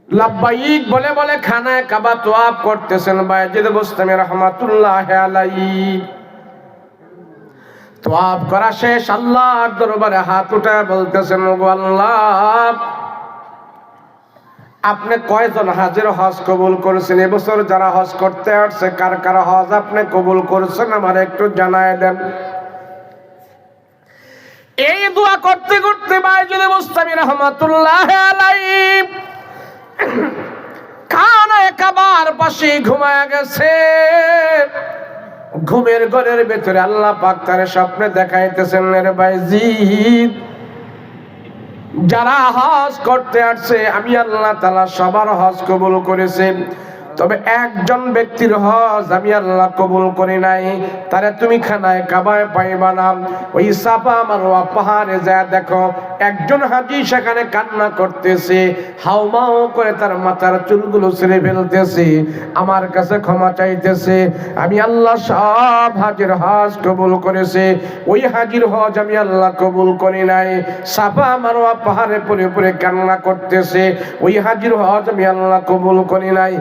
লাব্বাইক বলে বলে খানায় কাবা তোয়াব করতেছেন বায়েজিদ বুস্তামি রহমাতুল্লাহ আলাইহি। তোয়াব করা শেষ, আল্লাহর দরবারে হাত উঠায় বলতেছেন, ওগো আল্লাহ, আপনি কয়জন হাজির হজ কবুল করেছেন? এবছর যারা হজ করতে আসছে কার কার হজ আপনি কবুল করেছেন আমার একটু জানায় দেন। এই দোয়া করতে করতে বায়েজিদ বুস্তামি রহমাতুল্লাহ আলাইহি খানায় কাবার পাশে ঘুমায় গেছে। ঘুমের ঘরের ভেতরে আল্লাহ পাক তার স্বপ্নে দেখাইতেছেন, রে বায়েজিদ, যারা হজ করতে আসছে আমি আল্লাহ তাআলা সবার হজ কবুল করেছি, তবে একজন ব্যক্তির হজ আমি আল্লাহ কবুল করি নাই। তারে তুমি খানায় কাবায় পাইবা না। ওই সাফা মারওয়া পাহাড়ে যায় দেখো, একজন হাজী সেখানে কান্না করতেছে, হাউমাউ করে তার মাথার চুলগুলো ছিঁড়ে ফেলতেছে, আমার কাছে ক্ষমা চাইতেছে। আমি আল্লাহ সব হাজির হজ কবুল করেছে, ওই হাজির হজ আমি আল্লাহ কবুল করি নাই। সাফা মারওয়া পাহাড়ে পড়ে পড়ে কান্না করতেছে, ওই হাজির হজ আমি আল্লাহ কবুল করি নাই।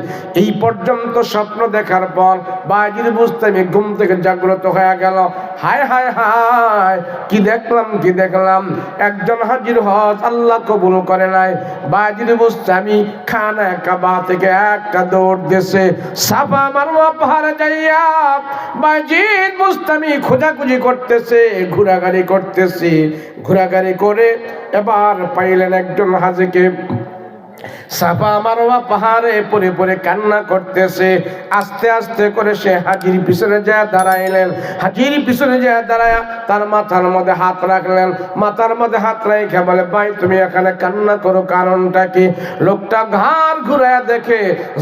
এই পর্যন্ত স্বপ্ন দেখার পর বায়েজিদ বুস্তামি ঘুম থেকে জাগ্রত হয়ে গেল। হায় হায় হায়, কি দেখলাম কি দেখলাম, একজন হাজির হজ আল্লাহ কবুল করে নাই। বায়েজিদ বুস্তামি খানায় কাবা থেকে একটা দৌড় দিয়েছে, সাফা মারওয়া পাহাড়ে যাইয়া বায়েজিদ বুস্তামি খোঁজাখুঁজি করতেছে, ঘোরাঘুরি করতেছে। ঘোরাঘুরি করে এবার পাইলেন একজন হাজিকে, সাফা মারওয়া পাহাড়ে পড়ে পড়ে কান্না করতেছে। আস্তে আস্তে করে সে হাজির পিছনে যায় দাঁড়াইলেন। হাজির পিছনে যায় দাঁড়ায় তার মাথার মধ্যে হাত রাখলেন। মাথার মধ্যে হাত রেখে বলে, ভাই তুমি এখানে কান্না করো, কারণটা কি? লোকটা ঘাড় ঘুরায় দেখে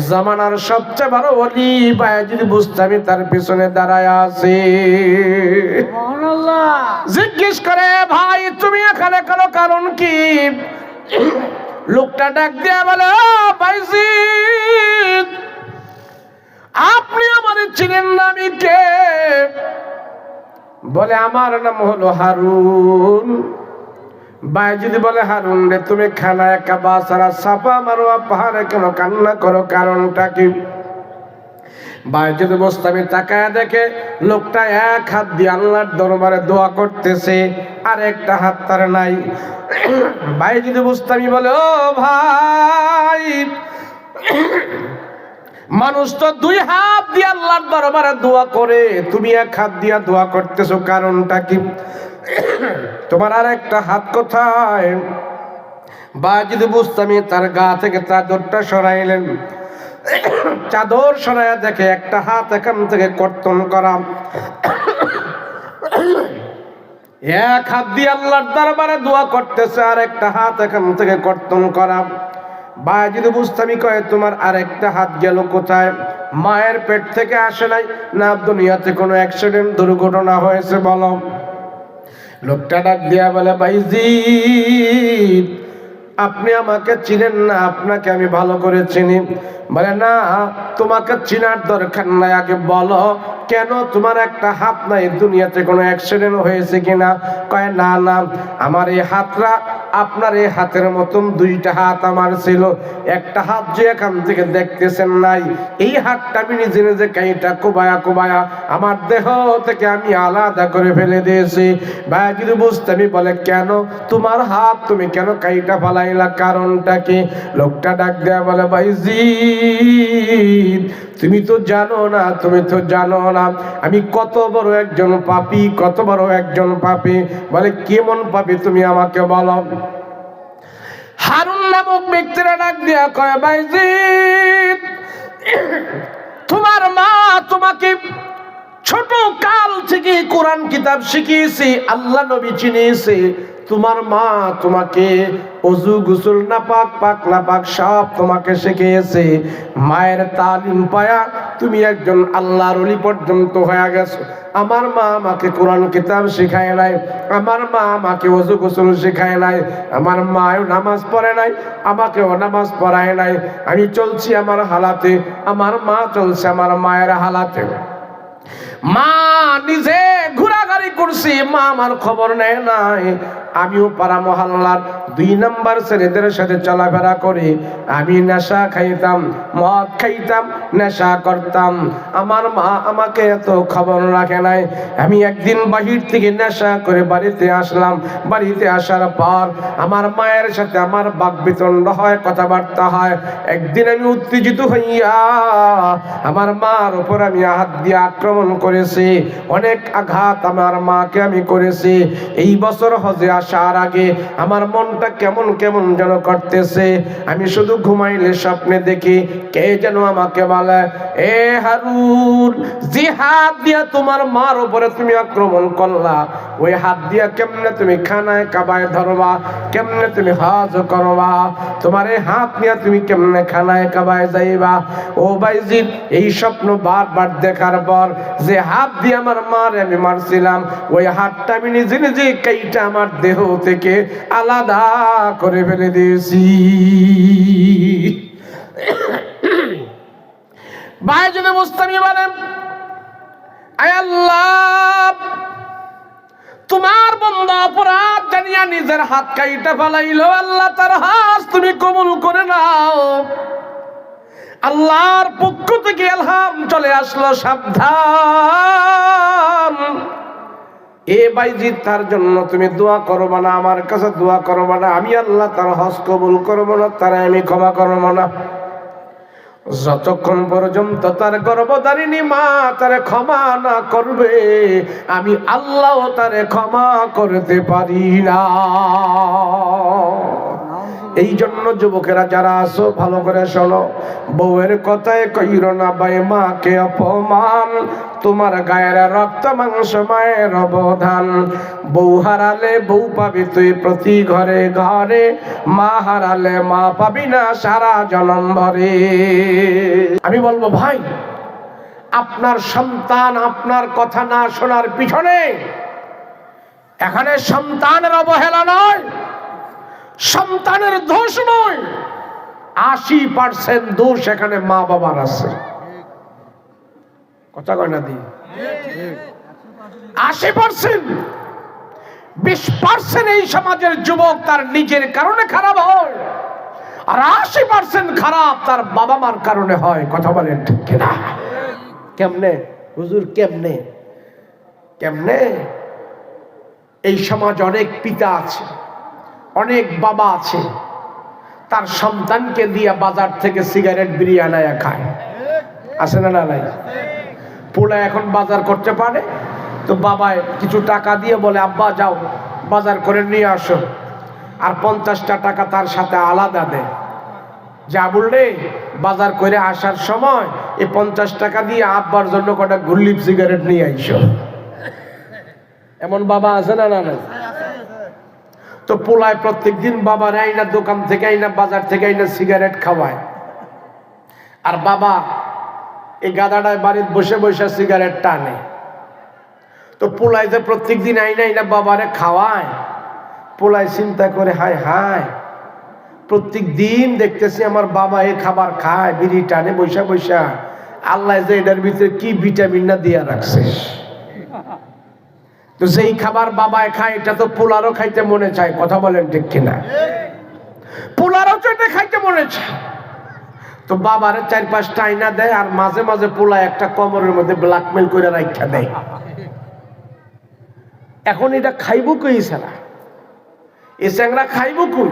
জামানার সবচেয়ে বড় ওলি বায়েজিদ বুস্তামি তার পিছনে দাঁড়ায় আছে। জিজ্ঞেস করে, ভাই তুমি এখানে করো, কারণ কি? লোকটা ডাক দিয়া বলে, বায়েজিদ, আপনি আমারে চিনেন না, আমি কে? বলে, আমার নাম হলো হারুন। বায়েজিদ বলে, হারুন রে, তুমি খানায় কাবা ছাড়া সাফা মারওয়া পাহাড়ে কেন কান্না করো, কারণটা কি? বায়েজিদ বুস্তামি তাকায়া দেখে লোকটা এক হাত দিয়ে আল্লাহর দরবারে দোয়া করতেছে, আর একটা হাত তার নাই। বায়েজিদ বুস্তামি বলে, ও ভাই, মানুষ তো দুই হাত দিয়ে আল্লাহর দরবারে দোয়া করে, তুমি এক হাত দিয়া দোয়া করতেছো, কারণটা কি? তোমার আর একটা হাত কোথায়? বায়েজিদ বুস্তামি তার গা থেকে চাদরটা সরাইলেন। চাদর সরাইয়া দেখে একটা হাত এখান থেকে কর্তন করা। এক হাত দিয়ে আল্লাহর দরবারে দোয়া করতেছে, আর একটা হাত এখান থেকে কর্তন করা। বায়েজিদ বুস্তামি কয়, তোমার আরেকটা হাত গেল কোথায়? মায়ের পেট থেকে আসে নাই না দুনিয়াতে কোনো অ্যাক্সিডেন্ট দুর্ঘটনা হয়েছে বলো? লোকটা ডাক দিয়া বলে, বায়েজিদ, আপনি আমাকে চিনেন না, আপনাকে আমি ভালো করে চিনি। বলে, না, তোমাকে চিনার দরকার নাই, আগে বলো কেন তোমার একটা হাত নাই, দুনিয়াতে কোনো অ্যাক্সিডেন্ট হয়েছে কিনা? কয়, না না, আমার এই হাতটা আপনার এই হাতের মতন দুইটা হাত আমার ছিল, একটা হাত যে এখান থেকে দেখতেছেন নাই, এই হাতটা আমি নিজে নিজে কাইটা কোবায়া কোবায়া আমার দেহ থেকে আমি আলাদা করে ফেলে দিয়েছি। বায়েজিদ বুস্তামি বলে, কেন তোমার হাত তুমি কেন কাইটা ফালাইলা, কারণটা কি? লোকটা ডাক দেয়া বলে, বায়েজিদ, তুমি তো জানো না, তুমি তো জানো না আমি কত বড় একজন পাপী, কত বড় একজন পাপী। বলে, কেমন পাপী তুমি আমাকে বলো। হারুন নামক ব্যক্তিরা ডাক দিয়া কয়, বায়েজিদ, তোমার মা তোমাকে ছোট কাল থেকে কোরআন কিতাব শিখিয়েছে, আল্লাহ নবী চিনিয়েছে, তোমার মা তোমাকে ওযু গোসল নাপাক পাক নাপাক সব তোমাকে শিখিয়েছে। মায়ের তালিম পায়া তুমি একজন আল্লাহর ওলি পর্যন্ত হয়ে গেছো। আমার মা আমাকে কোরআন কিতাব শেখায় নাই, আমার মা আমাকে ওযু গোসল শেখায় নাই, আমার মাও নামাজ পড়ে নাই, আমাকেও নামাজ পড়ায় নাই। আমি চলছি আমার হালাতে, আমার মা চলছে আমার মায়ের হালাতে। মা নিজে ঘোরাঘুরি করছি, মা আমার খবর নেয় নাই। আমিও পাড়া মহল্লার 2 নাম্বার ছেলেদের সাথে চলাফেরা করে আমি নেশা খাইতাম, মদ খাইতাম, নেশা করতাম। আমার মা আমাকে এত খবর রাখে নাই। আমি একদিন বাহির থেকে নেশা করে বাড়িতে আসলাম। বাড়িতে আসার পর আমার মায়ের সাথে আমার বাকবিতণ্ড হয়, কথাবার্তা হয়। একদিন আমি উত্তেজিত হইয়া আমার মার উপর আমি হাত দিয়ে আক্রমণ করেছি। অনেক আঘাত আমার মাকে আমি করেছি। এই বছর হজে আসার আগে আমার মনটা কেমন কেমন যেন করতেছে। আমি শুধু ঘুমাইলে স্বপ্নে দেখি কে যেন আমাকে বলে, এ হারুন, যে হাত দিয়া তোমার মার উপরে তুমি আক্রমণ করলা, ওই হাত দিয়া কেমনে তুমি খানায় কাবায় ধরবা, কেমনে তুমি হজ করবা, তোমার এই হাত নিয়ে তুমি কেমনে খানায় কাবায় যাইবা। ও বাইজিদ, এই স্বপ্ন বারবার দেখার পর যে হাত দিয়ে আমার মার আমি মারছিলাম, ওই হাতটা আমি নিজে নিজে কাইটা আমার দেহ থেকে আলাদা করে ফেলে দিয়েছি। বাইজিদ মুস্তামি বলেন, আয় আল্লাহ, তোমার বান্দা অপরাধ জানিয়া নিজের হাত কাইটা ফেলাইলো, আল্লাহ তার হাত তুমি কবুল করে নাও। আল্লাহর পক্ষ থেকে ইলহাম চলে আসলো, সাবধান, এ বাইজিদ তার জন্য তুমি দোয়া করবা না, আমার কাছে দোয়া করবা না, আমি আল্লাহ তার হজ কবুল করবো না, তারা আমি ক্ষমা করবো না। যতক্ষণ পর্যন্ত তার গর্ভধারিণী মা তারে ক্ষমা না করবে, আমি আল্লাহ তারে ক্ষমা করতে পারি না। এই জন্য যুবকেরা যারা আছো ভালো করে শোনো, বউয়ের কথায় কইরো না ভাই মাকে অপমান, তোমার গায়ের রক্ত মাংস মায়ের অবদান। বউ হারালে বউ পাবি তুই প্রতি ঘরে ঘরে, মা হারালে মা পাবি না সারা জনম ভরে। আমি বলবো ভাই, আপনার সন্তান আপনার কথা না শোনার পিছনে এখানে সন্তানের অবহেলা নয়, সন্তানের দোষ নয়, 80% দোষ এখানে মা বাবার আছে। কথা কয় না দি, 80%, 20% এই সমাজের যুবক তার নিজের কারণে খারাপ হয়, আর 80% খারাপ তার বাবা মার কারণে হয়। কথা বলেন ঠিক কিনা? কেমনে হুজুর, কেমনে কেমনে? এই সমাজ অনেক পিতা আছে, অনেক বাবা আছে, তার সন্তানকে দিয়ে বাজার থেকে সিগারেট বিড়ি আনায়া খায়, আছে না না নাই? পোলা এখন বাজার করতে পারে তো বাবায় কিছু টাকা দিয়ে বলে, আব্বা যাও বাজার করে নিয়ে আসো, আর 50টা টাকা তার সাথে আলাদা দেয়, যা বললে বাজার করে আসার সময় এই 50 টাকা দিয়ে আব্বার জন্য কটা গুল্লিপ সিগারেট নিয়ে আইসো। এমন বাবা আছে না না নাই? তো পোলায় প্রত্যেকদিন বাবার আইনা দোকান থেকে আইনা বাজার থেকে আইনা সিগারেট খাওয়ায়, আর বাবা এই গাদাটায় বাড়িতে বসে বসে সিগারেট টানে। তো পোলায় যে প্রত্যেকদিন আইনা আইনা বাবারে খাওয়ায়, পোলায় চিন্তা করে, হায় হায়, প্রত্যেক দিন দেখতেছি আমার বাবা এই খাবার খায়, বিড়ি টানে বৈশা বৈশা, আল্লাহ যে এটার ভিতরে কি ভিটামিন না দিয়া রাখছে। তো যেই খাবার বাবায় খায় এটা তো পোলারও খাইতে মনে চায়। কথা বলেন ঠিক কিনা? পোলারও তো এটা খাইতে মনে চায়। তো বাবারে 4-5টা আইনা দেয়, আর মাঝে মাঝে পোলা একটা কোমরের মধ্যে ব্ল্যাকমেল করে রাখা দেয়। এখন এটা খাইব কই ছাড়া? এই চ্যাংরা খাইব কই?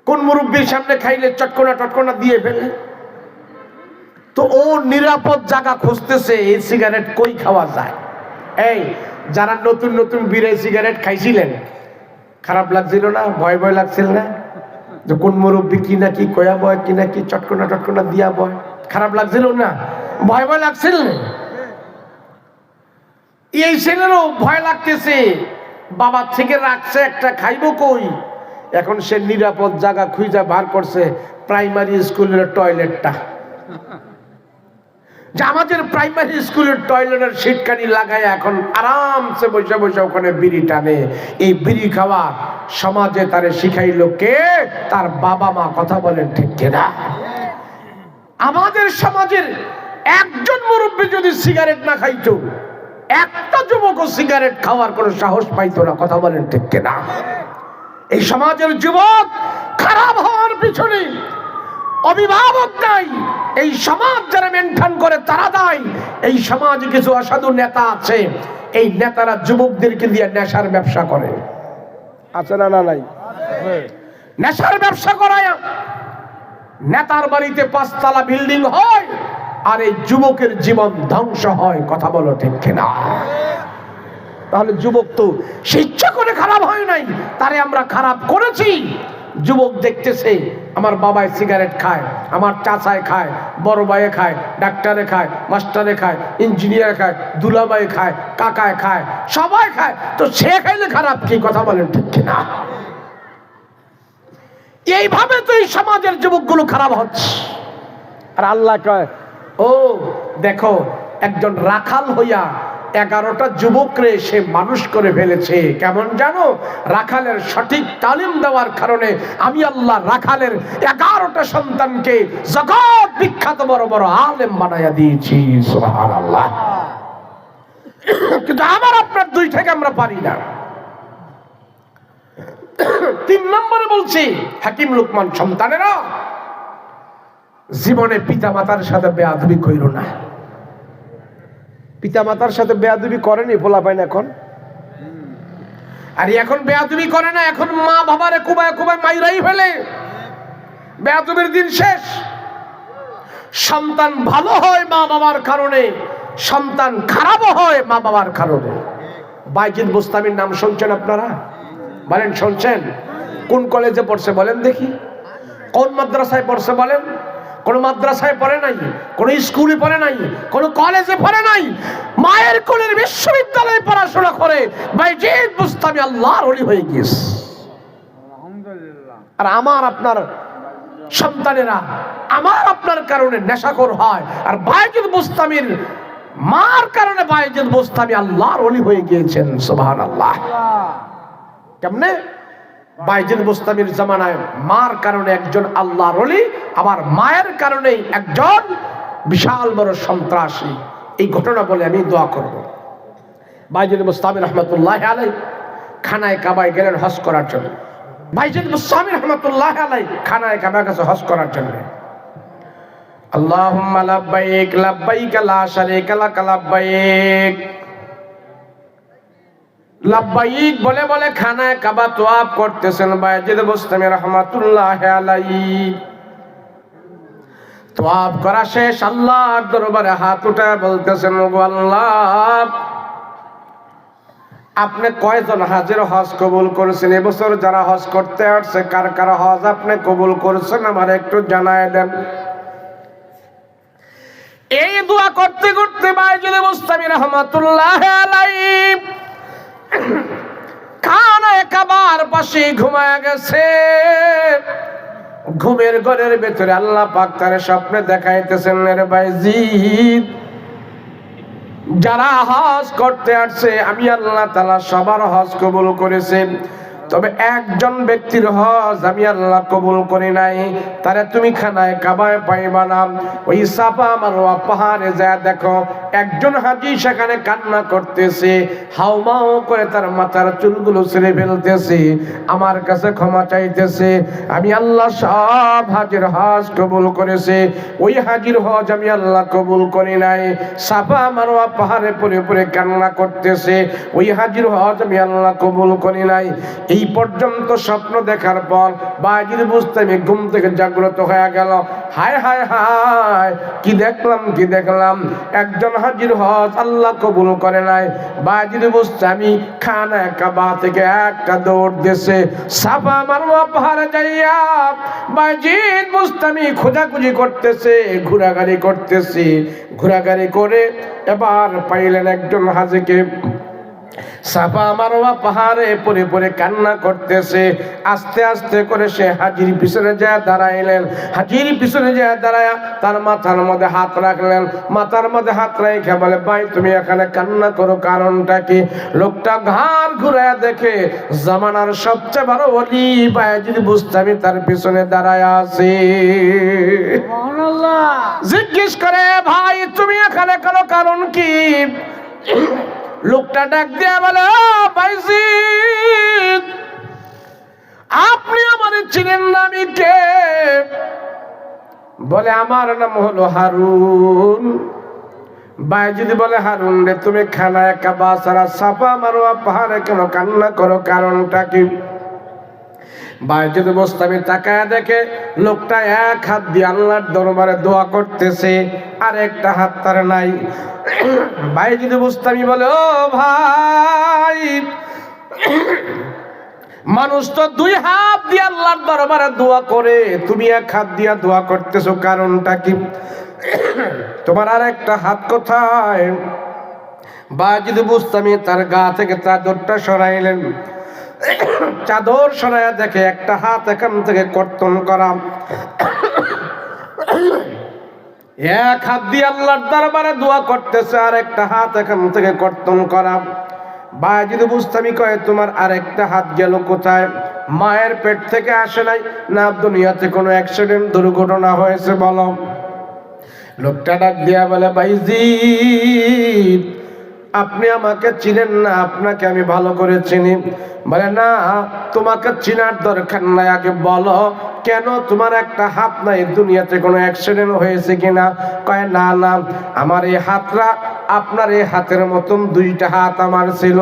কোন মুরব্বীর সামনে খাইলে চটকনা টটকনা দিয়ে ফেলে। তো ও নিরাপদ জায়গা খুঁজতেছে এই সিগারেট কই খাওয়া যায়। এই যারা নতুন নতুন বিড়ে সিগারেট খাইছিলেন, খারাপ লাগছিল না? ভয় ভয় লাগছিল না যে কোন মুরব্বী কি না কি কয়া বয়, কি না কি চটকনা টটকনা দিয়া বয়? খারাপ লাগছিল না? ভয় ভয় লাগছিল না? এই ছেলেরও ভয় লাগতেছে, বাবা থেকে রাখছে একটা, খাইব কই? এখন সে নিরাপদ জায়গা খুঁজে বার করছে প্রাইমারি স্কুলের টয়লেটটা। যে আমাদের প্রাইমারি স্কুলের টয়লেটের সিটকানি লাগায় এখন আরামসে বসে বসে ওখানে বিড়ি টানে। এই বিড়ি খাওয়া সমাজে তারে শিখাইলো কে? তার বাবা মা। কথা বলেন ঠিক কিনা? আমাদের সমাজের একজন মুরব্বী যদি সিগারেট না খাইতো, একটা যুবকও সিগারেট খাওয়ার কোনো সাহস পাইতো না। কথা বলেন ঠিক কিনা? এই সমাজের যুবক খারাপ হওয়ার পিছনে অভিভাবক নাই, এই সমাজ যারা মেনটেন করে তারা দায়ী। এই সমাজে কিছু অসাধু নেতা আছে, এই নেতারা যুবকদেরকে দিয়ে নেশার ব্যবসা করে। আছে না? নাই? নেশার ব্যবসা করায় নেতার বাড়িতে 5 তলা বিল্ডিং হয়, আর এই যুবকের জীবন ধ্বংস হয়। কথা বলো ঠিক কিনা? তাহলে যুবক তো সে ইচ্ছা করে খারাপ হয় নাই, তারে আমরা খারাপ করেছি। যুবক দেখতেছে আমার বাবাই সিগারেট খায়, আমার চাচায় খায়, বড় ভাইয়ে খায়, ডাক্তারে খায়, মাস্টারে খায়, ইঞ্জিনিয়ার খায়, দুলাভাই খায়, কাকায় খায়, সবাই খায়, তো সে খাইলে খারাপ কি? কথা বলেন ঠিক কিনা? এইভাবে তো এই সমাজের যুবকগুলো খারাপ হচ্ছে। আর আল্লাহ কয়, ও দেখো, একজন রাখাল হইয়া 11টা যুবকরে সে মানুষ করে ফেলেছে। কেমন জানো? রাখালের সঠিক তালিম দেওয়ার কারণে আমি আল্লাহ রাখালের 11টা সন্তানকে জগৎ বিখ্যাত বড় বড় আলেম বানাইয়া দিয়েছি। সুবহানাল্লাহ। কিন্তু আমার আপনার 2 থেকে আমরা পারি না। 3 নম্বরে বলছি, হাকিম লুকমান, সন্তানেরা জীবনে পিতা মাতার সাথে বেয়াদবি কইরো না। পিতা মাতার সাথে বেয়াদবি করেনি বলা পায় না এখন। আর এখন বেয়াদবি করে না, এখন মা বাবারে কুবায় কুবায় মাইরাই ফেলে। বেয়াদবির দিন শেষ। সন্তান ভালো হয় মা বাবার কারণে, সন্তান খারাপও হয় মা বাবার কারণে। বাইজিদ বুস্তামির নাম শুনছেন আপনারা? বলেন শুনছেন? কোন কলেজে পড়ছে বলেন দেখি? কোন মাদ্রাসায় পড়ছে বলেন? কোন মাদ্রাসায় পড়ে নাই, কোন স্কুলে পড়ে নাই, কোন কলেজে পড়ে নাই, মায়ের কোলের বিশ্ববিদ্যালয়ে পড়াশোনা করে বাইজিদ বুস্তামি আল্লাহর ওলি হয়ে গিয়েছে। আর আমার আপনার সন্তানেরা আমার আপনার কারণে নেশাখোর হয়, আর বাইজিদ বুস্তামির মার কারণে বাইজিদ বুস্তামি আল্লাহর ওলি হয়ে গিয়েছেন। সুবহানাল্লাহ। কেমনে? বাইজিদ বুস্তামির জামানায় মার কারণে একজন আল্লাহর ওলি, আবার মায়ের কারণে একজন বিশাল বড় সন্ত্রাসী। এই ঘটনা বলে আমি দোয়া করব। বাইজিদ বুস্তামি রহমতুল্লাহ আলাইহি খানায় কাবায় গেলেন হজ করার জন্য। বাইজিদ বুস্তামি রহমতুল্লাহ আলাইহি খানায় কাবার কাছে হজ করার জন্য। আল্লাহুম্মা লাব্বাইক লাব্বাইক লা শারীকা লাক লাব্বাইক লাব্বাইক বলে বলে খানায় কাবা তওয়াফ করতেছেন বাইজিদ বুস্তামি রহমাতুল্লাহ আলাইহি। তওয়াফ করা শেষ, আল্লাহর দরবারে হাত উঠায় বলতেছেন, ওগো আল্লাহ, আপনি কয়জন হাজির হজ কবুল করেছেন? এবছর যারা হজ করতে আসছে কার কার হজ আপনি কবুল করেছেন আমার একটু জানায় দেন। এই দোয়া করতে করতে বাইজিদ বুস্তামি রহমাতুল্লাহ আলাইহি খানায় কাবার পাশে ঘুমায় গেছে। ঘুমের ঘরের ভেতরে আল্লাহ পাক তার স্বপ্নে দেখাইতেছেন, রে বাইজিদ, যারা হজ করতে আসছে আমি আল্লাহ তাআলা সবার হজ কবুল করেছি, তবে একজন ব্যক্তির হজ আমি আল্লাহ কবুল করি নাই। তারে তুমি খানায় কাবায় পাইবা না। ওই সাফা মারওয়া পাহাড়ে যায় দেখো, একজন হাজী সেখানে কান্না করতেছে, হাউমাউ করে তার মাথার চুলগুলো ছেড়ে ফেলতেছে, আমার কাছে ক্ষমা চাইতেছে। আমি আল্লাহ সব হাজীর হজ কবুল করেছি, ওই হাজীর হজ আমি আল্লাহ কবুল করি নাই। সাফা মারওয়া পাহাড়ে পড়ে পড়ে কান্না করতেছে, ওই হাজীর হজ আমি আল্লাহ কবুল করি নাই। এই পর্যন্ত স্বপ্ন দেখার পর বাইজিদ বুস্তামি ঘুম থেকে জাগ্রত হয়ে গেল। হায় হায় হায়, কি দেখলাম কি দেখলাম, একজন হাজীর হজ আল্লাহ কবুল করে নাই। বাইজিদ বুস্তামি খানায় কাবা থেকে একটা দৌড় দিয়েছে, সাফা মারওয়া পাহাড়ে যাইয়া বাইজিদ বুস্তামি খোঁজাখুঁজি করতেছে, ঘোরাঘুরি করতেছে। ঘোরাঘুরি করে এবার পাইলেন একজন হাজীকে। সাফা মারওয়া পাহাড়ে পরে পরে কান্না করতেছে। আস্তে আস্তে করে সে হাজির পিছনে যায় দাঁড়াইলেন। হাজির পিছনে যায় দাঁড়ায় তার মাথার মধ্যে হাত রাখলেন। মাথার মধ্যে হাত রেখে বলে, ভাই তুমি এখানে কান্না করো, কারণটা কি? লোকটা ঘাড় ঘুরায় দেখে জামানার সবচেয়ে বড় ওলি বায়েজিদ বুস্তামি তার পিছনে দাঁড়ায় আছে। জিজ্ঞেস করে, ভাই তুমি এখানে করো, কারণ কি? লোকটা ডাক দিয়া বলে, ভাইজিদ আপনি আমারে চিনেন না, আমি কে? বলে, আমার নাম হলো হারুন। বায়েজিদ বলে, হারুন রে, তুমি খানায় কাবা সারা সাফা মারওয়া পাহাড়ে কেন কান্না করো, কারণটা কি? বায়েজিদ বুস্তামি তাকায় দেখে লোকটা এক হাত দিয়ে আল্লাহর দরবারে দোয়া করতেছে, আর একটা হাত তার নাই। বায়েজিদ বুস্তামি বলে, ও ভাই, মানুষ তো দুই হাত দিয়ে আল্লাহর দরবারে দোয়া করে, তুমি এক হাত দিয়ে দোয়া করতেছো, কারণটা কি? তোমার আর একটা হাত কোথায়? বায়েজিদ বুস্তামি তার গা থেকে চাদরটা সরাইলেন। চাদর সরাইয়া দেখে একটা হাত এখান থেকে কর্তন করা। এক হাত দিয়ে আল্লাহর দরবারে দোয়া করতেছে, আর একটা হাত এখান থেকে কর্তন করা। বায়েজিদ বুস্তামি কয়, তোমার আরেকটা হাত গেল কোথায়? মায়ের পেট থেকে আসে নাই না দুনিয়াতে কোনো অ্যাক্সিডেন্ট দুর্ঘটনা হয়েছে বলো? লোকটা ডাক দিয়া বলে, ভাইজিদ আপনি আমাকে চিনেন না, আপনাকে আমি ভালো করে চিনি। বলে, না তোমাকে চিনার দরকার নাই, আগে বলো কেন তোমার একটা হাত নাই, দুনিয়াতে কোনো অ্যাক্সিডেন্ট হয়েছে কিনা? কয়, না না, আমার এই হাতটা আপনার এই হাতের মতন দুইটা হাত আমার ছিল।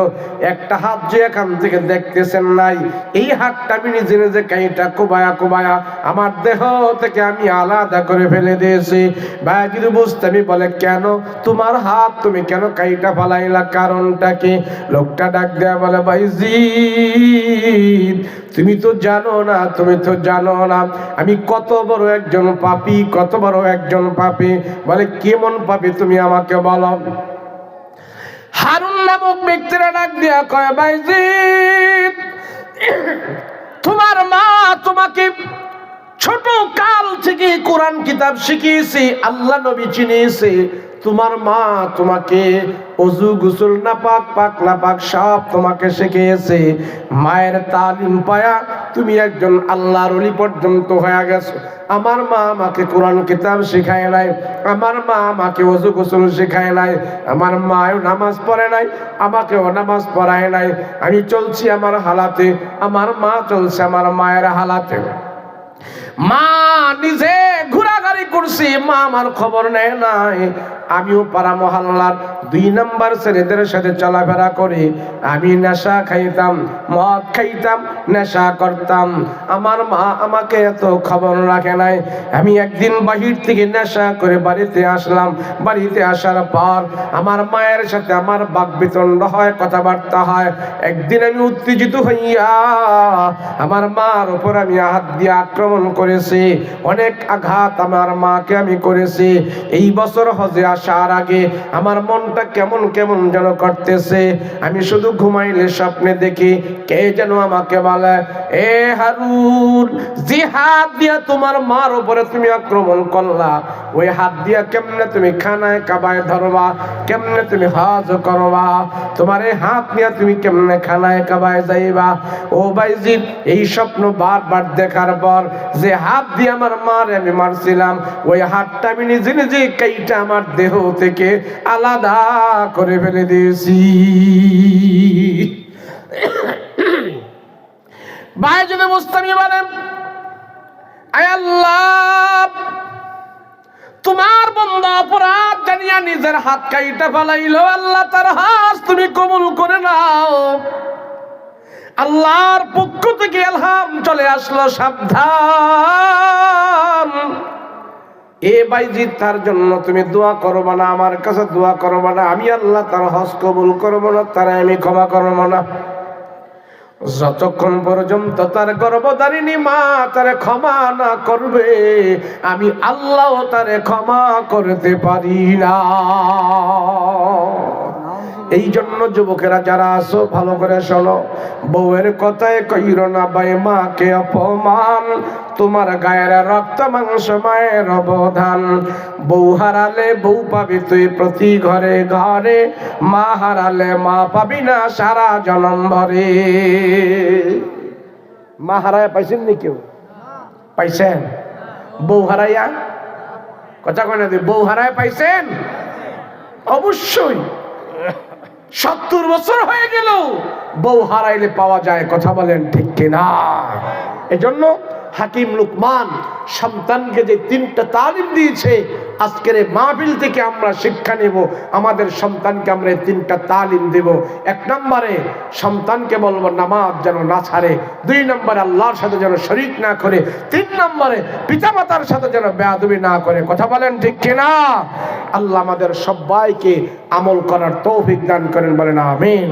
একটা হাত যে এখান থেকে দেখতেছেন নাই, এই হাতটা আমি নিজে নিজে কাইটা কোবায়া কোবায়া আমার দেহ থেকে আমি আলাদা করে ফেলে দিয়েছি। বায়েজিদ বুস্তামি বলে, কেন তোমার হাত তুমি কেন কাইটা ফালাইলা, কারণটা কি? লোকটা ডাক দেয়া বলে, ভাইজিদ তুমি তো জানো না, তুমি তো জানো না আমি কত বড় একজন পাপী, কত বড় একজন পাপী। বলে, কেমন পাপী তুমি আমাকে বলো। হারুন নামক ব্যক্তিরা ডাক দিয়া কয়, ভাইজিদ তোমার মা তোমাকে ছোট কাল থেকে কোরআন কিতাব শিখিয়েছে, আল্লাহ নবী চিনিয়েছে। তোমার মা তোমাকে ওযু গোসল নাপাক পাক নাপাক সব তোমাকে শিখিয়েছে। মায়ের তালিম পায়া তুমি একজন আল্লাহর ওলি পর্যন্ত হয়ে গেছো। আমার মা আমাকে কোরআন কিতাব শেখায় নাই, আমার মা আমাকে ওযু গোসল শেখায় নাই, আমার মাও নামাজ পড়ে নাই, আমাকেও নামাজ পড়ায় নাই। আমি চলছি আমার হালাতে, আমার মা চলছে আমার মায়ের হালাতে। মা নিজে ঘোরাঘুরি করছি, মা আমার খবর নেয় নাই। আমিও পাড়া মহল্লার 2 নাম্বার ছেলেদের সাথে চলাফেরা করি। আমি নেশা খাইতাম, মদ খাইতাম, নেশা করতাম। আমার মা আমাকে এত খবর রাখে নাই। আমি একদিন বাহির থেকে নেশা করে বাড়িতে আসলাম। বাড়িতে আসার পর আমার মায়ের সাথে আমার বাকবিতণ্ড হয়, কথাবার্তা হয়। একদিন আমি উত্তেজিত হইয়া আমার মার উপর আমি হাত দিয়ে আক্রমণ করেছি, অনেক আঘাত আমার মাকে আমি করেছি। এই বছর হজে আসার আগে আমার মনটা কেমন কেমন যেন করতেছে। আমি শুধু ঘুমাইলে স্বপ্নে দেখি কে যেন আমাকে বলে, এ হারুন, যে হাত দিয়া তোমার মার উপরে তুমি আক্রমণ করলা, ওই হাত দিয়া কেমনে তুমি খানায় কাবায় ধরবা, কেমনে তুমি হজ করবা, তোমার এই হাত নিয়ে তুমি কেমনে খানায় কাবায় যাইবা। ও ভাইজিদ, এই স্বপ্ন বারবার দেখার পর যে হাত দিয়ে আমার মার আমি মারছিলাম, ওই হাতটা আমি নিজে নিজে কাইটা আমার দেহ থেকে আলাদা করে ফেলে দিয়েছি। বায়েজিদ বুস্তামি বলেন, আয় আল্লাহ, তোমার বান্দা অপরাধ জানিয়া নিজের হাত কাইটা ফেলাইলো, আল্লাহ তার হাত তুমি কবুল করে নাও। আল্লাহর পক্ষ থেকে ইলহাম চলে আসলো, সাবধান, এ বাইজিদ তার জন্য তুমি দোয়া করবা না, আমার কাছে দোয়া করবা না, আমি আল্লাহ তার হজ কবুল করবো না, তারা আমি ক্ষমা করবো না। যতক্ষণ পর্যন্ত তার গর্ভধারিণী মা তারে ক্ষমা না করবে, আমি আল্লাহ তারে ক্ষমা করতে পারি না। এই জন্য যুবকেরা যারা আছো ভালো করে শোনো, বউয়ের কথায় কইরো না ভাই মাকে অপমান, তোমার গায়ের রক্ত মাংস মায়ের অবদান। বউ হারালে বউ পাবি তুই প্রতি ঘরে ঘরে, মা হারালে মা পাবি না সারা জনম ভরে। মা হারায় পাইছেন নি কেউ? পাইছেন? বউ হারাইয়া কথা কয় বউ হারায় পাইছেন? অবশ্যই। 70 বছর হয়ে গেল বউ হারাইলে পাওয়া যায়, কথা বলেন ঠিক কিনা? এজন্য হাকিম লুকমান সন্তানকে যে 3টা তালিম দিয়েছে, আজকের এই মাহফিল থেকে আমরা শিক্ষা নেব, আমাদের সন্তানকে আমরা 3টা তালিম দেব। 1 নম্বরে সন্তানকে বলবো নামাজ যেন না ছাড়ে, 2 নম্বরে আল্লাহর সাথে যেন শরীক না করে, 3 নম্বরে পিতামাতার সাথে যেন বেয়াদবি না করে, কথা বলেন ঠিক কিনা? আল্লাহ আমাদের সবাইকে আমল করার তৌফিক দান করেন, বলেন আমিন।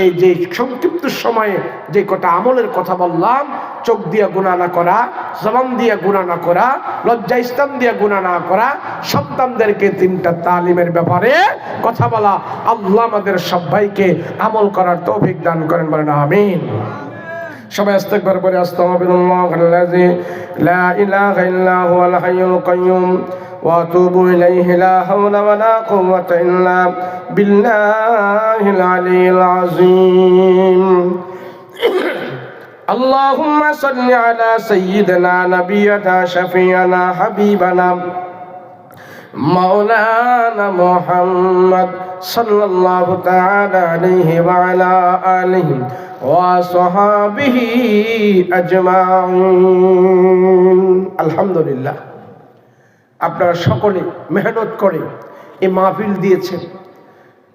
এই যে সংক্ষিপ্ত সময়ে যে কটা আমলের কথা বললাম, চোখ দিয়ে গুনাহ না করা, জবান দিয়ে গুনাহ না করা, লজ্জা স্থান দিয়ে গুনাহ না করা, সন্তানদেরকে 3টা তালিমের ব্যাপারে কথা বলা, আল্লাহ আমাদের সবাইকে আমল করার তৌফিক দান করেন, বলেন আমিন। সবাই ইস্তিগফার করে আস্তাগফিরুল্লাহাল্লাযী লা ইলাহা ইল্লা হুয়াল হাইয়ুল কাইয়্যুম ওয়া আতুবু ইলাইহি লা হাওলা ওয়া লা কুওয়াতা ইল্লা বিল্লাহিল আলিয়্যিল আযীম। اللهم صل على سيدنا نبينا شفيعنا حبيبنا مولانا محمد صلى الله تعالى عليه وعلى آله وصحابه أجمعين। আলহামদুলিল্লাহ, আপনারা সকলে মেহনত করে এই মাহফিল দিয়েছেন,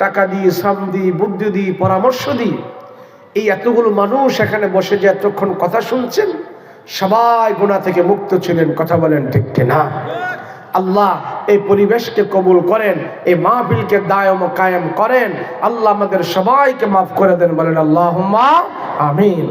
টাকা দিয়ে, শ্রম দিয়ে, বুদ্ধি দিয়ে, পরামর্শ দিয়ে। এই এতগুলো মানুষ এখানে বসে যে এতক্ষণ কথা শুনছেন, সবাই গুনাহ থেকে মুক্ত ছিলেন, কথা বলেন ঠিক কিনা? আল্লাহ এই পরিবেশকে কবুল করেন, এই মাহফিলকে দায়ম কায়েম করেন। আল্লাহ আমাদের সবাইকে মাফ করে দেন, বলেন আল্লাহুম্মা আমিন।